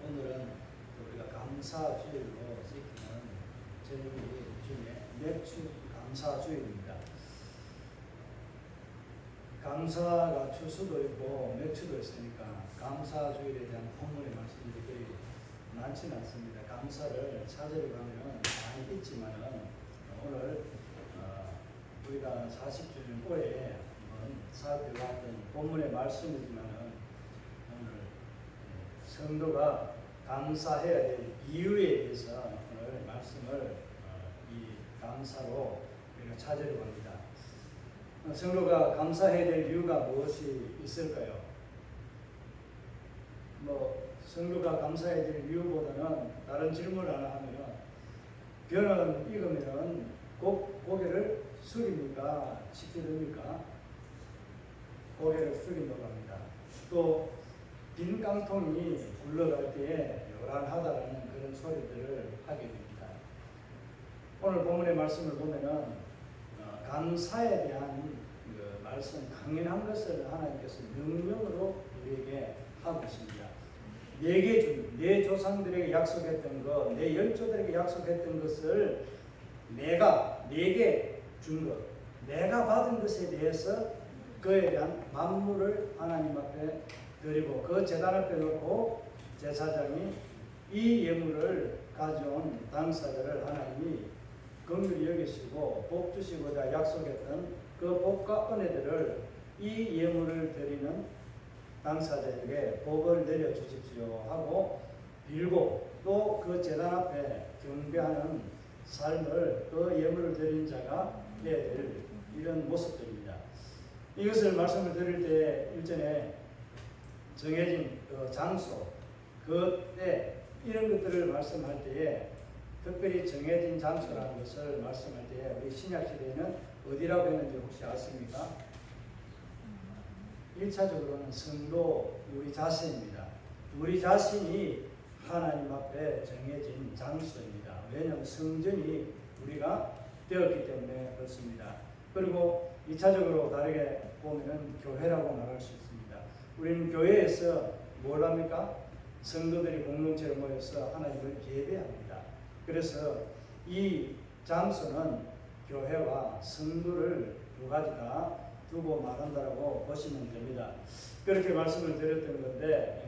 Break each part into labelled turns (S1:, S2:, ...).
S1: 오늘은 우리가 감사주일로 지키는 제일 중에 맥주 감사주일입니다. 감사가 추수도 있고 맥주도 있으니까 감사주일에 대한 본문의 말씀들이 많지는 않습니다. 감사를 찾으러 가면 많이 있지만은 오늘 우리가 40주년 올해 살펴봤던 본문의 말씀이지만은 오늘 성도가 감사해야 될 이유에 대해서 오늘 말씀을 이 감사로 우리가 찾으려 합니다. 성도가 감사해야 될 이유가 무엇이 있을까요? 성도가 감사해야 될 이유보다는 다른 질문을 하나 하면 벼는 익으면 꼭 고개를 숙입니까? 지켜듭니까? 고개를 숙인다고 합니다. 또 빈 깡통이 굴러갈 때에 요란하다라는 그런 소리들을 하게 됩니다. 오늘 본문의 말씀을 보면은 감사에 대한 그 말씀 당연한 것을 하나님께서 명령으로 우리에게 하고 있습니다. 내 조상들에게 약속했던 것, 내 열조들에게 약속했던 것을 내게 준 것, 내가 받은 것에 대해서 그에 대한 만물을 하나님 앞에 드리고 그 제단 앞에 놓고 제사장이 이 예물을 가져온 당사자를 하나님이 긍휼히 여기시고 복 주시고자 약속했던 그 복과 은혜들을 이 예물을 드리는 당사자에게 복을 내려 주십시오 하고 빌고 또 그 제단 앞에 경배하는 삶을 그 예물을 드린 자가 해야 될 이런 모습들입니다. 이것을 말씀을 드릴 때 일전에 정해진 그 장소, 그때 이런 것들을 말씀할 때에 특별히 정해진 장소라는 것을 말씀할 때에 우리 신약시대에는 어디라고 했는지 혹시 아십니까? 1차적으로는 성도 우리 자신입니다. 우리 자신이 하나님 앞에 정해진 장소입니다. 왜냐하면 성전이 우리가 되었기 때문에 그렇습니다. 그리고 2차적으로 다르게 보면 교회라고 말할 수 있습니다. 우리는 교회에서 뭘 합니까? 성도들이 공동체로 모여서 하나님을 예배합니다. 그래서 이 장소는 교회와 성도를 두 가지가 두고 말한다라고 보시면 됩니다. 그렇게 말씀을 드렸던 건데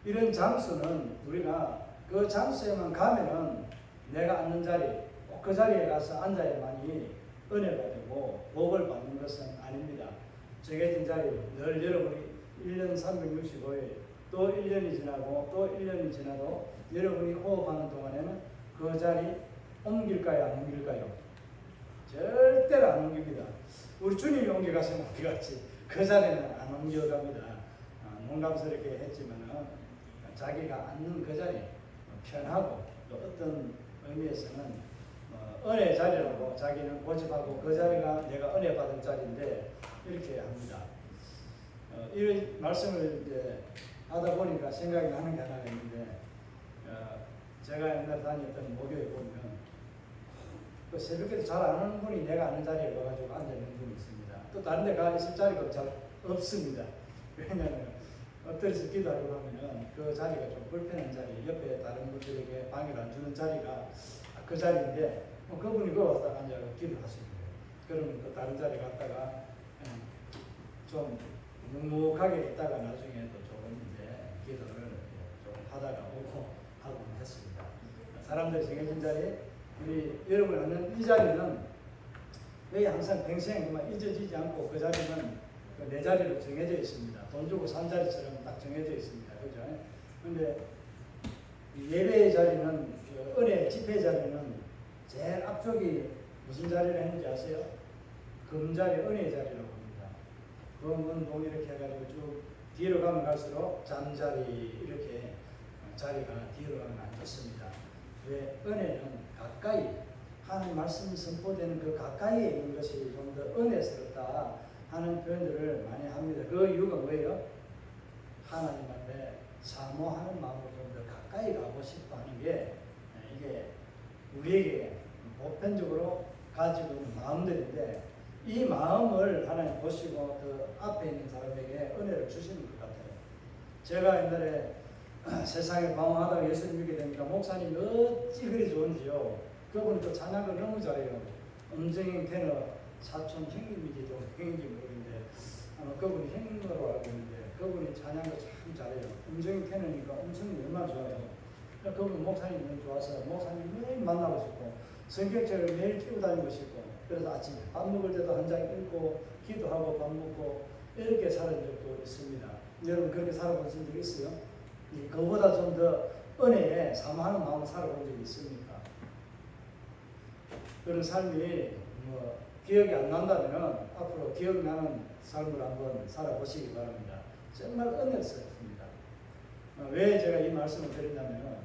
S1: 이런 장소는 우리가 그 장소에만 가면은 내가 앉는 자리, 그 자리에 가서 앉아야만이 은혜가 되고 복을 받는 것은 아닙니다. 정해진 자리, 늘 여러분이 1년 365일 또 1년이 지나고 또 1년이 지나도 여러분이 호흡하는 동안에는 그 자리 옮길까요? 안 옮길까요? 절대로 안 옮깁니다. 우리 주님이 옮겨가시면 어디 갔지? 그 자리는 안 옮겨갑니다. 농담스럽게 했지만은 자기가 앉는 그 자리 편하고 또 어떤 의미에서는 은혜 자리라고 자기는 고집하고 그 자리가 내가 은혜 받은 자리인데 이렇게 합니다. 이런 말씀을 이제 하다 보니까 생각이 나는 게 하나가 있는데 제가 옛날 다녔던 목요에 보면 그 새벽에도 잘 안 오는 분이 내가 아는 자리에 와가지고 앉아있는 분이 있습니다. 또 다른 데 가 있을 자리가 잘 없습니다. 왜냐하면 엎드려서 기도하려고 하면은 그 자리가 좀 불편한 자리, 옆에 다른 분들에게 방해를 안 주는 자리가 그 자리인데 그분이 그 와서 앉아서 기도하시는 거예요. 그러면 또 다른 자리 갔다가 좀 묵묵하게 있다가 나중에 또 조금 이제 기도를 좀 하다가 오고 하고 했습니다. 사람들이 정해진 자리에 우리 여러분 하는 이 자리는 왜 항상 평생 잊어지지 않고 그 자리는 내 자리로 정해져 있습니다. 돈 주고 산 자리처럼 딱 정해져 있습니다. 그죠? 근데 예배의 자리는 은혜 집회 자리는 제일 앞쪽이 무슨 자리를 했는지 아세요? 금자리, 은혜 자리라고 합니다. 금은 동 이렇게 해가지고 쭉 뒤로 가면 갈수록 잠자리 이렇게 자리가 뒤로 가면 안 좋습니다. 왜? 은혜는 가까이 하나님 말씀이 선포되는 그 가까이에 있는 것이 좀 더 은혜스럽다 하는 표현들을 많이 합니다. 그 이유가 뭐예요? 하나님 앞에 사모하는 마음으로 좀 더 가까이 가고 싶어 하는 게 이게 우리에게 보편적으로 가지고 있는 마음들인데 이 마음을 하나님 보시고 그 앞에 있는 사람에게 은혜를 은혜를 주시는 것 같아요. 제가 옛날에 세상에 방황하다가 예수를 믿게 되니까 목사님이 어찌 그리 좋은지요. 그분이 또 찬양을 너무 잘해요. 음정인 테너 사촌 형님이지 또 형인지 모르겠는데 그분이 형님으로 알고 있는데 그분이 찬양을 참 잘해요. 음정인 테너니까 음성이 얼마나 좋아요. 그분 목사님이 너무 좋아서 목사님 매일 만나고 싶고 성경책을 매일 끼고 다니고 싶고 그래서 아침에 밥 먹을 때도 한 장 읽고 기도하고 밥 먹고 이렇게 살은 적도 있습니다. 여러분 그렇게 살아보신 적 있어요? 그보다 좀 더 은혜에 사모하는 마음을 살아본 적이 있습니까? 그런 삶이 뭐 기억이 안 난다면 앞으로 기억나는 삶을 한번 살아보시기 바랍니다. 정말 은혜스럽습니다. 왜 제가 이 말씀을 드리냐면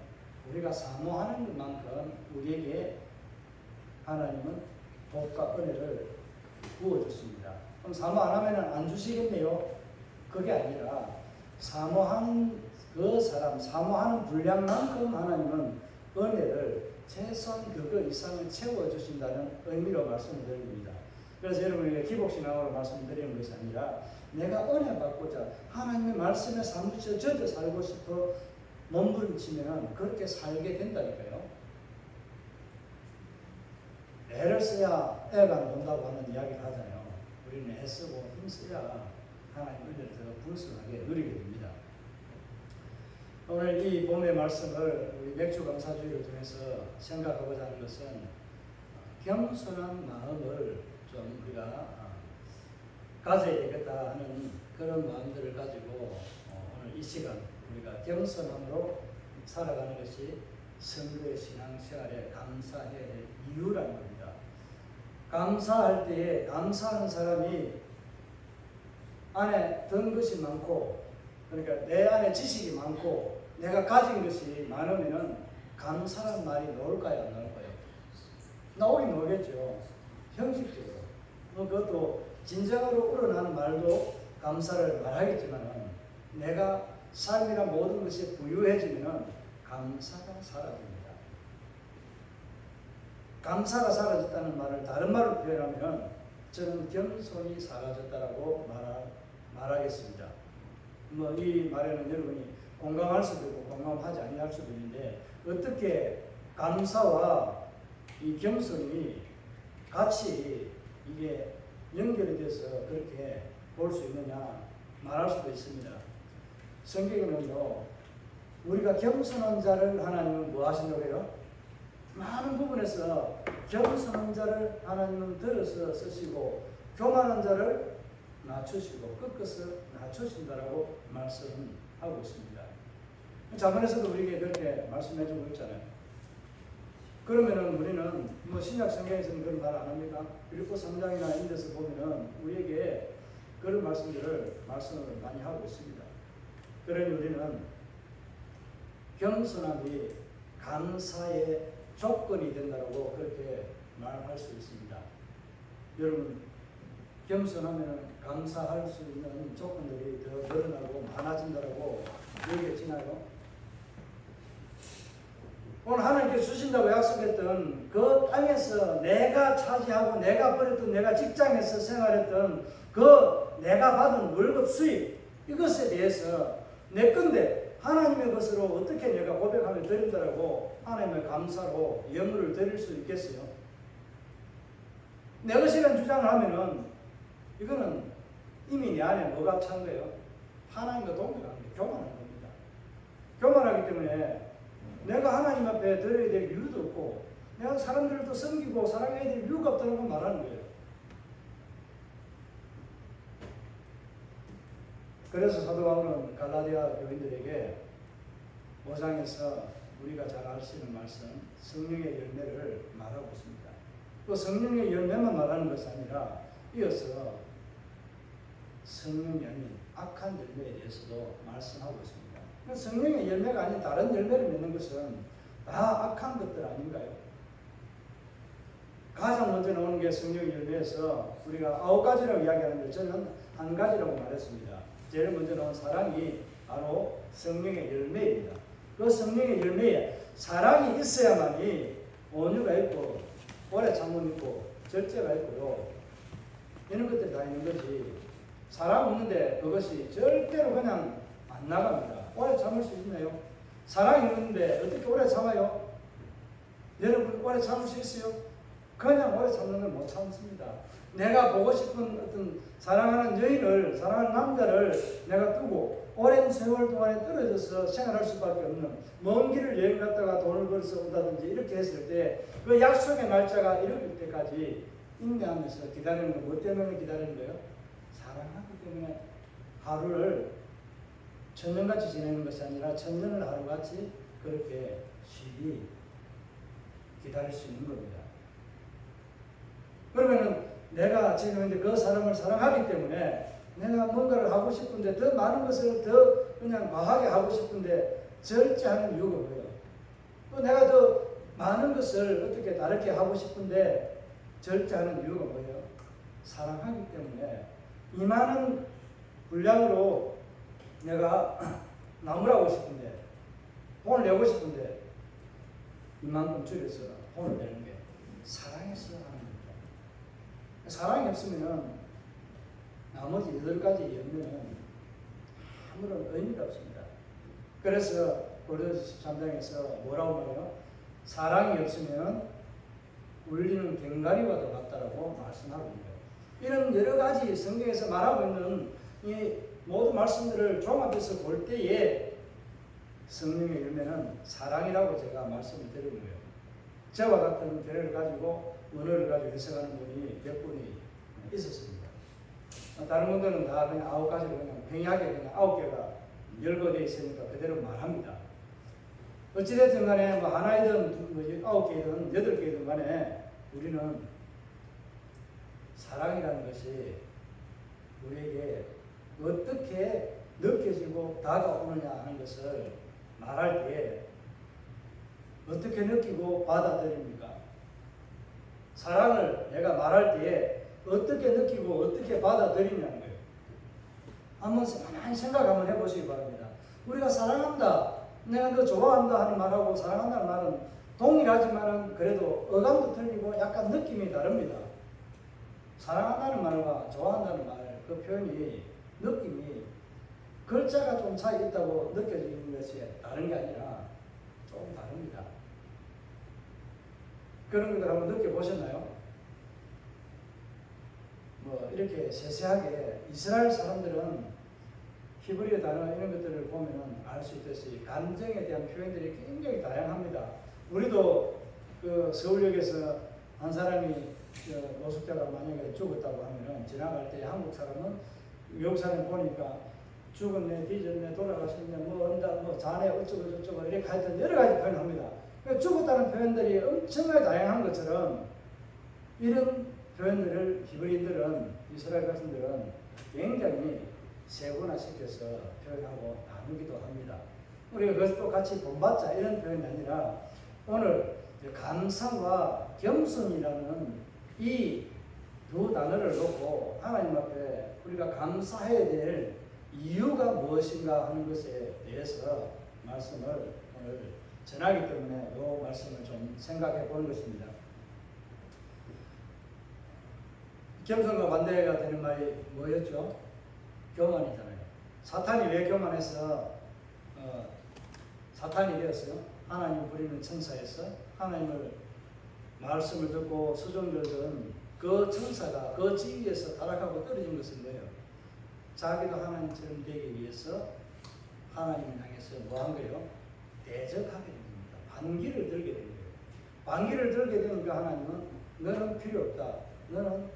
S1: 우리가 사모하는 것만큼 우리에게 하나님은 복과 은혜를 부어주십니다. 그럼 사모 안 하면 안 주시겠네요? 그게 아니라 사모하는 그 사람, 사모하는 분량만큼 하나님은 은혜를 최소한 그거 이상을 채워주신다는 의미로 말씀을 드립니다. 그래서 여러분에게 기복신앙으로 말씀드리는 것이 아니라 내가 은혜 받고자 하나님의 말씀에 사무쳐 젖어 살고 싶어 몸부림치면 그렇게 살게 된다니까요. 애를 써야 애가 논다고 하는 이야기를 하잖아요. 우리는 애쓰고 힘써야 하나님 은혜를 더 불순하게 누리게 됩니다. 오늘 이 봄의 말씀을 우리 맥주 감사주의를 통해서 생각하고자 하는 것은 겸손한 마음을 좀 우리가 가져야 되겠다 하는 그런 마음들을 가지고 오늘 이 시간 우리가 겸손함으로 살아가는 것이 성도의 신앙생활에 감사해야 될 이유라는 겁니다. 감사할 때에 감사하는 사람이 안에 든 것이 많고 그러니까 내 안에 지식이 많고 내가 가진 것이 많으면 감사란 말이 나올까요? 안 나올까요? 나오긴 나오겠죠. 형식적으로. 그것도 진정으로 우러나는 말도 감사를 말하겠지만 내가 삶이란 모든 것이 부유해지면 감사가 사라집니다. 감사가 사라졌다는 말을 다른 말로 표현하면 저는 겸손이 사라졌다라고 말하겠습니다. 이 말에는 여러분이 공감할 수도 있고 공감하지 아니할 수도 있는데 어떻게 감사와 이 겸손이 같이 이게 연결이 돼서 그렇게 볼 수 있느냐 말할 수도 있습니다. 성경에는요 우리가 겸손한 자를 하나님은 뭐 하신다고 해요? 많은 부분에서 겸손한 자를 하나님은 들어서 쓰시고 교만한 자를 낮추시고 꺾어서 낮추신다라고 말씀하고 있습니다. 자문에서도 우리에게 그렇게 말씀해주고 있잖아요. 그러면은 우리는 신약 성경에서는 그런 말 안 합니까? 빌립보 3장이나 이런 데서 보면은 우리에게 그런 말씀을 많이 하고 있습니다. 그러니 우리는 겸손함이 감사의 조건이 된다고 그렇게 말할 수 있습니다. 여러분 겸손하면 감사할 수 있는 조건들이 더 늘어나고 많아진다고 얘기했잖아요. 오늘 하나님께서 주신다고 약속했던 그 땅에서 내가 차지하고 내가 버렸던 내가 직장에서 생활했던 그 내가 받은 월급 수입 이것에 대해서 내 건데 하나님의 것으로 어떻게 내가 고백하며 드린다라고 하나님의 감사로 예물을 드릴 수 있겠어요? 내 것이라는 주장을 하면은 이거는 이미 내 안에 뭐가 찬 거예요? 하나님과 동일한 게 교만한 겁니다. 교만하기 때문에 내가 하나님 앞에 드려야 될 이유도 없고 내가 사람들을 또 섬기고 사랑해야 될 이유가 없다는 걸 말하는 거예요. 그래서 사도 바울은 갈라디아 교인들에게 5장에서 우리가 잘 알 수 있는 말씀 성령의 열매를 말하고 있습니다. 또 성령의 열매만 말하는 것이 아니라 이어서 성령이 아닌 악한 열매에 대해서도 말씀하고 있습니다. 성령의 열매가 아닌 다른 열매를 맺는 것은 다 악한 것들 아닌가요? 가장 먼저 나오는 게 성령의 열매에서 우리가 9가지라고 이야기하는데 저는 한 가지라고 말했습니다. 제일 먼저 나온 사랑이 바로 성령의 열매입니다. 그 성령의 열매에 사랑이 있어야만이 온유가 있고 오래 참음이 있고 절제가 있고요. 이런 것들이 다 있는 거지. 사랑 없는데 그것이 절대로 그냥 안 나갑니다. 오래 참을 수 있나요? 사랑이 없는데 어떻게 오래 참아요? 여러분 오래 참을 수 있어요? 그냥 오래 참는 걸 못 참습니다. 내가 보고 싶은 어떤 사랑하는 여인을, 사랑하는 남자를 내가 두고 오랜 세월 동안에 떨어져서 생활할 수밖에 없는, 먼 길을 여행 갔다가 돈을 벌어서 온다든지 이렇게 했을 때 그 약속의 날짜가 이룰 때까지 인내하면서 기다리는 거, 뭐 때문에 기다리는 거예요? 사랑하기 때문에. 하루를 천년같이 지내는 것이 아니라 천년을 하루같이 그렇게 쉬이 기다릴 수 있는 겁니다. 그러면은 내가 지금 그 사람을 사랑하기 때문에 내가 뭔가를 하고 싶은데, 더 많은 것을 더 그냥 과하게 하고 싶은데 절제하는 이유가 뭐예요? 또 내가 더 많은 것을 어떻게 다르게 하고 싶은데 절제하는 이유가 뭐예요? 사랑하기 때문에. 이 많은 분량으로 내가 나무라고 싶은데, 혼을 내고 싶은데 이만큼 줄여서 혼을 내는 게 사랑해서 하는 겁니다. 사랑이 없으면 나머지 8가지 열매는 아무런 의미가 없습니다. 그래서 고린도서 13장에서 뭐라고 말해요? 사랑이 없으면 울리는 괭가리와도 같다라고 말씀하고 있는 거예요. 이런 여러 가지 성경에서 말하고 있는 이 모든 말씀들을 종합해서 볼 때에 성령의 열매는 사랑이라고 제가 말씀을 드리는 거예요. 저와 같은 견해를 가지고 언어를 가지고 해석하는 분이 몇 분이 있었습니다. 다른 분들은 다 그냥 9가지로 그냥 평이하게 그냥 9개가 열거되어 있으니까 그대로 말합니다. 어찌됐든 간에 뭐 하나이든 9개이든 8개이든 간에 우리는 사랑이라는 것이 우리에게 어떻게 느껴지고 다가오느냐 하는 것을 말할 때 어떻게 느끼고 받아들입니까? 사랑을 내가 말할 때 어떻게 느끼고 어떻게 받아들이냐는 거예요. 한번 많이 생각 한번 해보시기 바랍니다. 우리가 사랑한다, 내가 너 좋아한다 하는 말하고 사랑한다는 말은 동일하지만 그래도 어감도 틀리고 약간 느낌이 다릅니다. 사랑한다는 말과 좋아한다는 말, 그 표현이 느낌이 글자가 좀 차이 있다고 느껴지는 것이 다른 게 아니라 조금 다릅니다. 그런 것들 한번 느껴보셨나요? 뭐 이렇게 세세하게 이스라엘 사람들은 히브리어 단어 이런 것들을 보면 알 수 있듯이 감정에 대한 표현들이 굉장히 다양합니다. 우리도 그 서울역에서 한 사람이 노숙자가 만약에 죽었다고 하면은 지나갈 때 한국 사람은 외국 사람 보니까 죽었네, 뒤졌네, 돌아가셨네, 뭐 언다, 뭐 자네 어쩌고 저쩌고 이렇게 하여튼 여러 가지 표현을 합니다. 그러니까 죽었다는 표현들이 엄청나게 다양한 것처럼 이런 표현들을 히브리인들은, 이스라엘 백성들은 굉장히 세분화시켜서 표현하고 나누기도 합니다. 우리가 그것도 같이 본받자 이런 표현이 아니라 오늘 감사와 겸손이라는 이 두 단어를 놓고 하나님 앞에 우리가 감사해야 될 이유가 무엇인가 하는 것에 대해서 말씀을 오늘 전하기 때문에 이 말씀을 좀 생각해 보는 것입니다. 겸손과 반대가 되는 말이 뭐였죠? 교만이잖아요. 사탄이 왜 교만해서 사탄이 되었어요? 하나님을 부리는 천사에서 하나님을 말씀을 듣고 수종을 들은 그 천사가 그 지위에서 타락하고 떨어진 것은 뭐예요? 자기도 하나님처럼 되기 위해서 하나님을 향해서 뭐 한 거예요? 대적하게 됩니다. 반기를 들게 된 거예요. 반기를 들게 되니까 하나님은 너는 필요 없다. 너는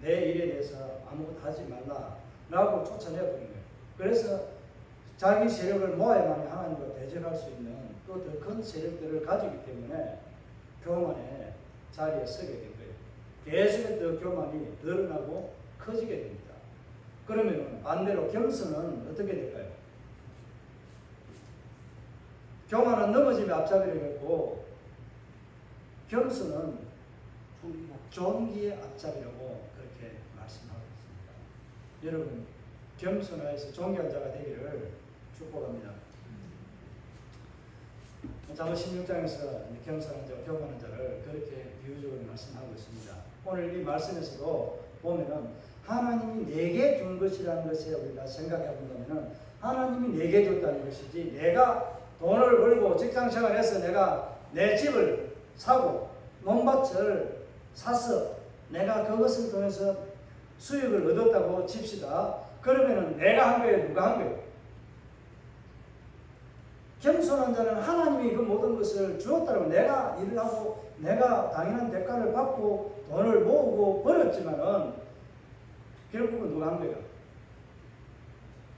S1: 내 일에 대해서 아무것도 하지 말라 라고 쫓아내버린 거예요. 그래서 자기 세력을 모아야만 하나님과 대적할 수 있는 또 더 큰 세력들을 가지기 때문에 교만의 자리에 서게 된 거예요. 계속해서 교만이 늘어나고 커지게 됩니다. 그러면 반대로 겸손은 어떻게 될까요? 교만은 넘어짐에 앞잡이를 했고 겸손은 존귀의 앞잡이라고 그렇게 말씀하고 있습니다. 여러분 겸손하여서 존귀한 자가 되기를 축복합니다. 잠언 16장에서 겸손한 자, 교만한 자를 그렇게 비유적으로 말씀하고 있습니다. 오늘 이 말씀에서도 보면은 하나님이 내게 준 것이라는 것에 우리가 생각해 본다면 하나님이 내게 줬다는 것이지, 내가 돈을 벌고 직장생활해서 내가 내 집을 사고 논밭을 사서 내가 그것을 통해서 수익을 얻었다고 칩시다. 그러면은 내가 한 거예요? 누가 한 거예요? 겸손한 자는 하나님이 그 모든 것을 주었다고, 내가 일을 하고 내가 당연한 대가를 받고 돈을 모으고 벌었지만은 결국은 누가 한 거예요?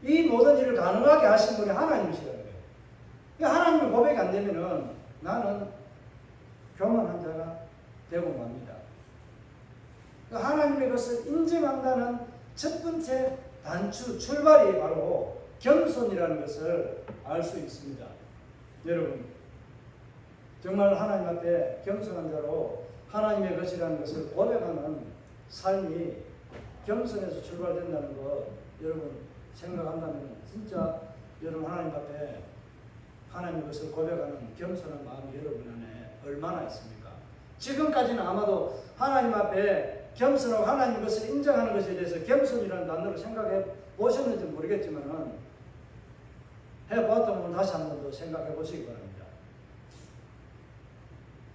S1: 이 모든 일을 가능하게 하신 분이 하나님이시라는 거예요. 하나님의 고백이 안 되면은 나는 교만한 자가 되고 맙니다. 하나님의 것을 인정한다는 첫 번째 단추, 출발이 바로 겸손이라는 것을 알 수 있습니다. 여러분, 정말 하나님 앞에 겸손한 자로 하나님의 것이라는 것을 고백하는 삶이 겸손에서 출발된다는 것, 여러분 생각한다면 진짜 여러분 하나님 앞에 하나님의 것을 고백하는 겸손한 마음이 여러분 안에 얼마나 있습니까? 지금까지는 아마도 하나님 앞에 겸손하고 하나님의 것을 인정하는 것에 대해서 겸손이라는 단어를 생각해 보셨는지 모르겠지만은 해보았다면 다시 한 번 더 생각해 보시기 바랍니다.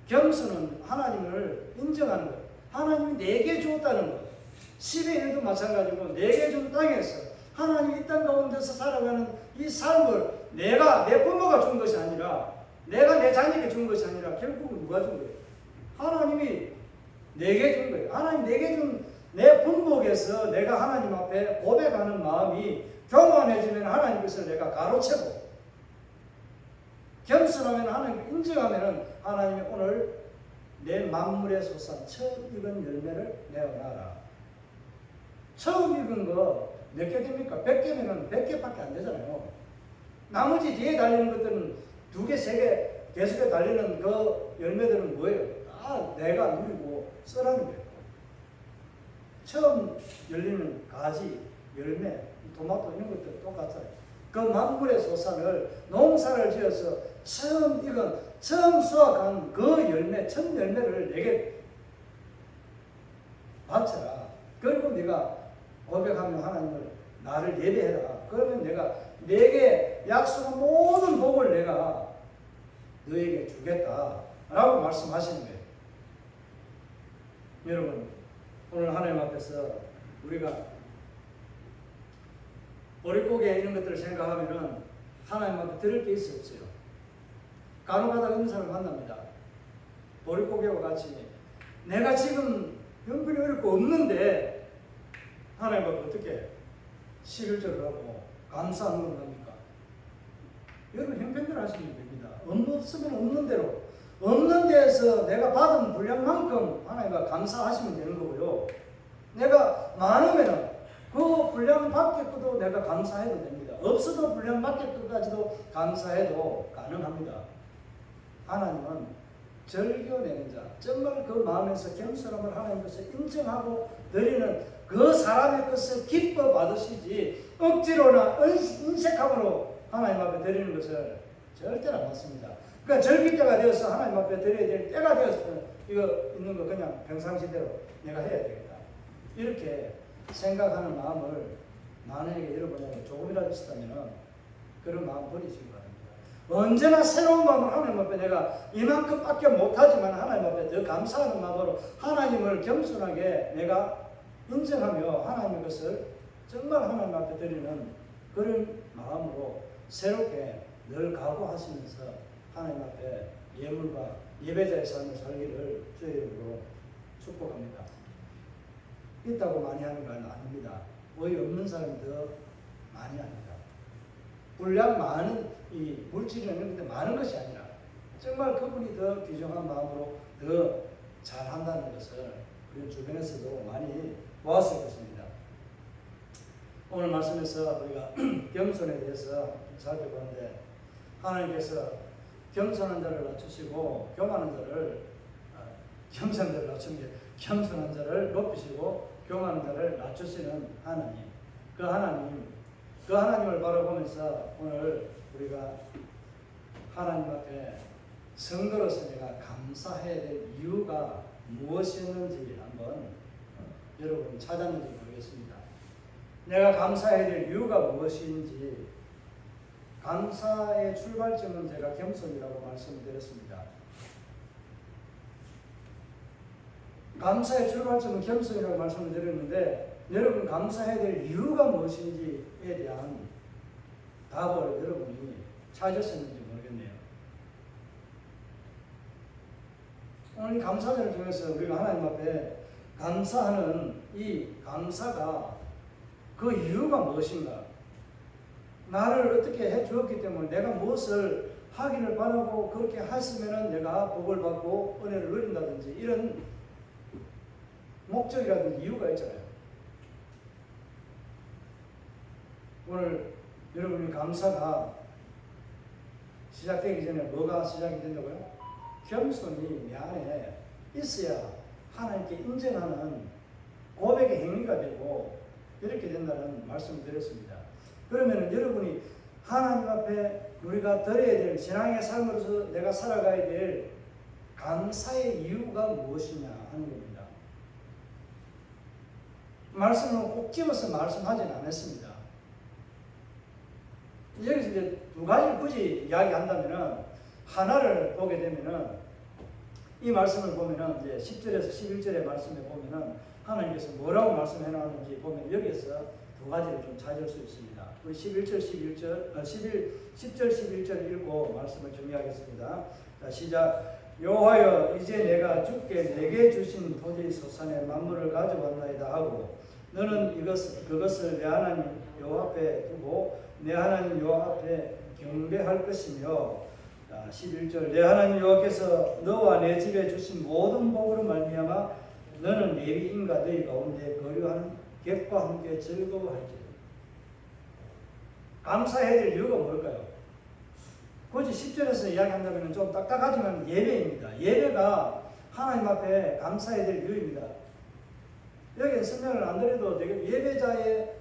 S1: 겸손은 하나님을 인정하는 것, 하나님이 내게 주었다는 것. 10의 1도 마찬가지고 내게 준 땅에서 하나님이 이 땅 가운데서 살아가는 이 삶을 내가 내 부모가 준 것이 아니라, 내가 내 자녀에게 준 것이 아니라 결국은 누가 준 거예요? 하나님이 내게 준 거예요. 하나님 내게 준 내 분복에서 내가 하나님 앞에 고백하는 마음이 교만해지면 하나님 것을 내가 가로채고, 겸손하면 하나님을 인정하면 하나님이 오늘 내 만물에 솟아 처음 익은 열매를 내어놔라. 처음 익은 거 몇 개 됩니까? 100개면 100개밖에 안 되잖아요. 나머지 뒤에 달리는 것들은 2개, 3개 계속해 달리는 그 열매들은 뭐예요? 다 내가 누리고 써라는 거예요. 처음 열리는 가지, 열매, 토마토 이런 것들 똑같아요. 그 만물의 소산을, 농사를 지어서 처음 익은, 처음 수확한 그 열매, 첫 열매를 내게 바쳐라. 그리고 네가 고백하며 하나님을 나를 예배해라. 그러면 내가 내게 약속한 모든 복을 내가 너에게 주겠다 라고 말씀하시는 거예요. 여러분, 오늘 하나님 앞에서 우리가 머릿고개 이런 것들을 생각하면은 하나님 앞에 들을 게 있어요, 없어요? 간혹가다 은사를 만납니다. 머릿고개와 같이 내가 지금 형편이 어렵고 없는데 하나님 앞에 어떻게 11절을 하고 감사하는 건 합니까? 여러분 형편대로 하시면 됩니다. 없으면 없는 대로, 없는 데에서 내가 받은 분량만큼 하나님과 감사하시면 되는 거고요. 내가 많으면은 그 분량 밖의 것도 내가 감사해도 됩니다. 없어도 분량 밖의 것까지도 감사해도 가능합니다. 하나님은 절겨내는 자, 정말 그 마음에서 겸손함을 하나님 것을 인정하고 드리는 그 사람의 것을 기뻐 받으시지 억지로나 인색함으로 하나님 앞에 드리는 것을 절대로 안 받습니다. 그러니까 절기 때가 되어서 하나님 앞에 드려야 될 때가 되었으면 이거 있는 거 그냥 평상시대로 내가 해야 되겠다. 이렇게 생각하는 마음을 만약에 여러분에게 조금이라도 있다면 그런 마음 버리시기 바랍니다. 언제나 새로운 마음으로 하나님 앞에 내가 이만큼밖에 못하지만 하나님 앞에 더 감사하는 마음으로 하나님을 겸손하게 내가 인정하며 하나님의 것을 정말 하나님 앞에 드리는 그런 마음으로 새롭게 늘 각오하시면서 하나님 앞에 예물과 예배자의 삶을 살기를 주의 이름으로 축복합니다. 있다고 많이 하는 건 아닙니다. 오히려 없는 사람이 더 많이 합니다. 분량 많은 이 물질이 있는 것도 많은 것이 아니라 정말 그분이 더 귀중한 마음으로 더 잘한다는 것을 우리 주변에서도 많이 보았을 것입니다. 오늘 말씀에서 우리가 겸손에 대해서 살펴보는데 하나님께서 겸손한 자를 낮추시고 겸손한 자를 높이시고 교만한 자를 낮추시는 하나님. 그 하나님을 바라보면서 오늘 우리가 하나님 앞에 성도로서 내가 감사해야 될 이유가 무엇이었는지 한번 여러분 찾았는지 모르겠습니다. 내가 감사해야 될 이유가 무엇인지, 감사의 출발점은 제가 겸손이라고 말씀드렸습니다. 감사의 출발점은 겸손이라고 말씀을 드렸는데, 여러분 감사해야 될 이유가 무엇인지에 대한 답을 여러분이 찾으셨는지 모르겠네요. 오늘 감사절을 통해서 우리가 하나님 앞에 감사하는 이 감사가 그 이유가 무엇인가? 나를 어떻게 해 주었기 때문에 내가 무엇을 하기를 바라고 그렇게 했으면 내가 복을 받고 은혜를 누린다든지 이런 목적이라든지 이유가 있잖아요. 오늘 여러분이 감사가 시작되기 전에 뭐가 시작이 된다고요? 겸손이 내 안에 있어야 하나님께 인정하는 고백의 행위가 되고 이렇게 된다는 말씀을 드렸습니다. 그러면 여러분이 하나님 앞에 우리가 드려야 될 신앙의 삶으로서 내가 살아가야 될 감사의 이유가 무엇이냐 하는 겁니다. 말씀을 꼭 집어서 말씀하지는 않았습니다. 여기서 이제 두 가지 굳이 이야기한다면은, 하나를 보게 되면은, 이 말씀을 보면은 이제 10절에서 11절의 말씀에 보면은 하나님께서 뭐라고 말씀해 나오는지 보면 여기에서 두 가지를 좀 찾을 수 있습니다. 우리 10절 11절 읽고 말씀을 정리하겠습니다. 자, 시작. 여호와여, 이제 내가 주께 내게 주신 토지 소산의 만물을 가져왔나이다 하고, 너는 그것을 내 하나님 여호와 앞에 두고 내 하나님 여호와 앞에 경배할 것이며, 11절 내 하나님 여호와께서 너와 내 집에 주신 모든 복으로 말미암아 너는 레위인과 너희 가운데 거류하는 객과 함께 즐거워할지라. 감사해야 될 이유가 뭘까요? 굳이 10절에서 이야기한다면 좀 딱딱하지만 예배입니다. 예배가 하나님 앞에 감사해야 될 이유입니다. 여기에 설명을 안 드려도 되겠, 예배자의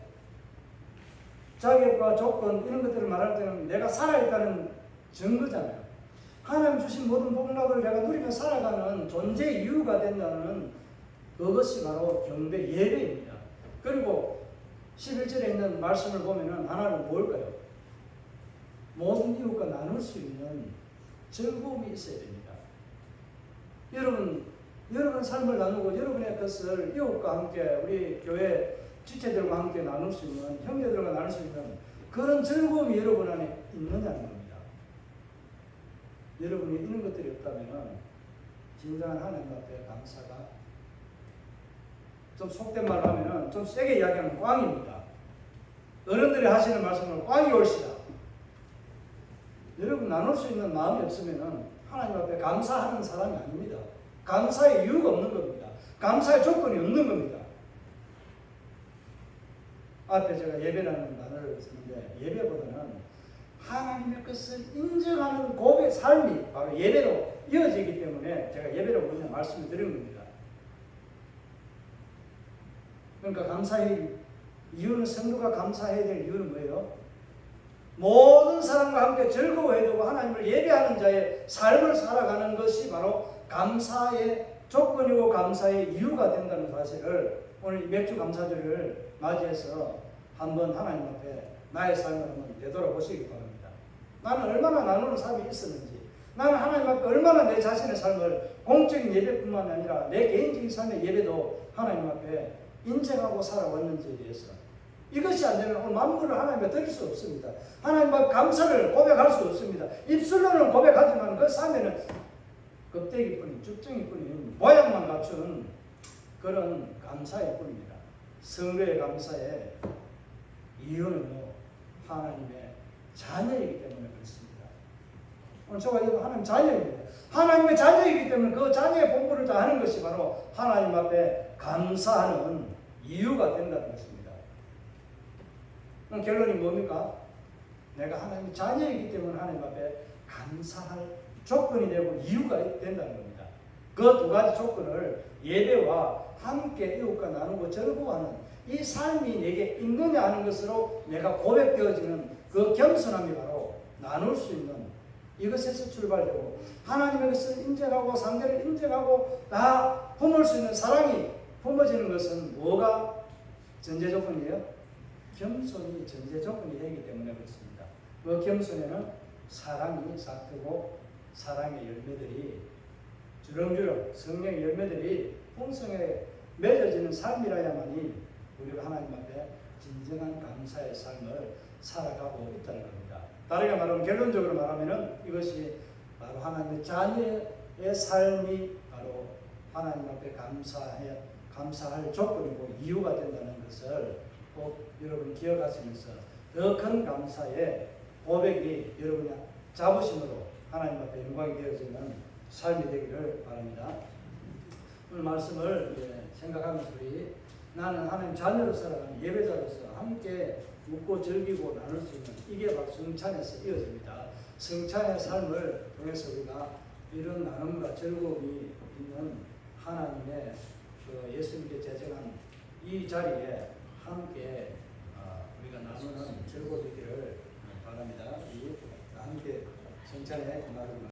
S1: 자격과 조건 이런 것들을 말할 때는 내가 살아있다는 증거잖아요. 하나님 주신 모든 복락을 내가 누리며 살아가는 존재의 이유가 된다는 그것이 바로 경배 예배입니다. 그리고 11절에 있는 말씀을 보면은 하나는 뭘까요? 모든 이웃과 나눌 수 있는 즐거움이 있어야 됩니다. 여러분 삶을 나누고 여러분의 것을 이웃과 함께 우리 교회 지체들과 함께 나눌 수 있는, 형제들과 나눌 수 있는 그런 즐거움이 여러분 안에 있느냐는 겁니다. 여러분이 이런 것들이 없다면 진정한 하나님 앞에 감사가, 좀 속된 말로 하면 좀 세게 이야기하면 꽝입니다. 어른들이 하시는 말씀은 꽝이 옳시다. 여러분 나눌 수 있는 마음이 없으면 하나님 앞에 감사하는 사람이 아닙니다. 감사의 이유가 없는 겁니다. 감사의 조건이 없는 겁니다. 앞에 제가 예배라는 단어를 쓰는데, 예배보다는 하나님의 것을 인정하는 고백 삶이 바로 예배로 이어지기 때문에 제가 예배라고 그냥 말씀을 드린 겁니다. 그러니까 감사의 이유는, 성도가 감사해야 될 이유는 뭐예요? 모든 사람과 함께 즐거워해야 되고 하나님을 예배하는 자의 삶을 살아가는 것이 바로 감사의 조건이고 감사의 이유가 된다는 사실을 오늘 몇 주 감사절을 맞이해서 한번 하나님 앞에 나의 삶을 한번 되돌아보시기 바랍니다. 나는 얼마나 나누는 삶이 있었는지, 나는 하나님 앞에 얼마나 내 자신의 삶을 공적인 예배뿐만 아니라 내 개인적인 삶의 예배도 하나님 앞에 인정하고 살아왔는지에 대해서, 이것이 안 되면 오늘 만물을 하나님께 드릴 수 없습니다. 하나님 앞에 감사를 고백할 수 없습니다. 입술로는 고백하지만 그 삶에는 껍데기뿐인, 쭉정이뿐인 모양만 갖춘 그런 감사일 뿐입니다. 성도의 감사의 이유는요, 하나님의 자녀이기 때문에 그렇습니다. 오늘 저가 하나님 자녀입니다. 하나님의 자녀이기 때문에 그 자녀의 본분을 다하는 것이 바로 하나님 앞에 감사하는 이유가 된다는 것입니다. 그럼 결론이 뭡니까? 내가 하나님의 자녀이기 때문에 하나님 앞에 감사할 조건이 되고 이유가 된다는 겁니다. 그 두 가지 조건을 예배와 함께 이웃과 나누고 즐거워하는 이 삶이 내게 있느냐 하는 것으로 내가 고백되어지는 그 겸손함이 바로 나눌 수 있는, 이것에서 출발되고 하나님의 것을 인정하고 상대를 인정하고 다 품을 수 있는 사랑이 품어지는 것은 뭐가 전제 조건이에요? 겸손이 전제 조건이 되기 때문에 그렇습니다. 그 겸손에는 사랑이 싹트고 사랑의 열매들이 주렁주렁 성령의 열매들이 풍성하게 맺어지는 삶이라야만이 우리가 하나님 앞에 진정한 감사의 삶을 살아가고 있다는 겁니다. 다르게 말하면 결론적으로 말하면은 이것이 바로 하나님의 자녀의 삶이 바로 하나님 앞에 감사할 조건이고 이유가 된다는 것을 꼭 여러분 기억하시면서 더 큰 감사의 고백이 여러분의 자부심으로 하나님 앞에 영광이 되어지는 삶이 되기를 바랍니다. 오늘 말씀을 생각하면서 우리 나는 하나님 자녀로 살아가는 예배자로서 함께 웃고 즐기고 나눌 수 있는 이게 바로 성찬에서 이어집니다. 성찬의 삶을 통해서 우리가 이런 나눔과 즐거움이 있는 하나님의 그 예수님께 제정한 이 자리에 함께 우리가 나누는 즐거움이 되기를 바랍니다. 함께 성찬의 말을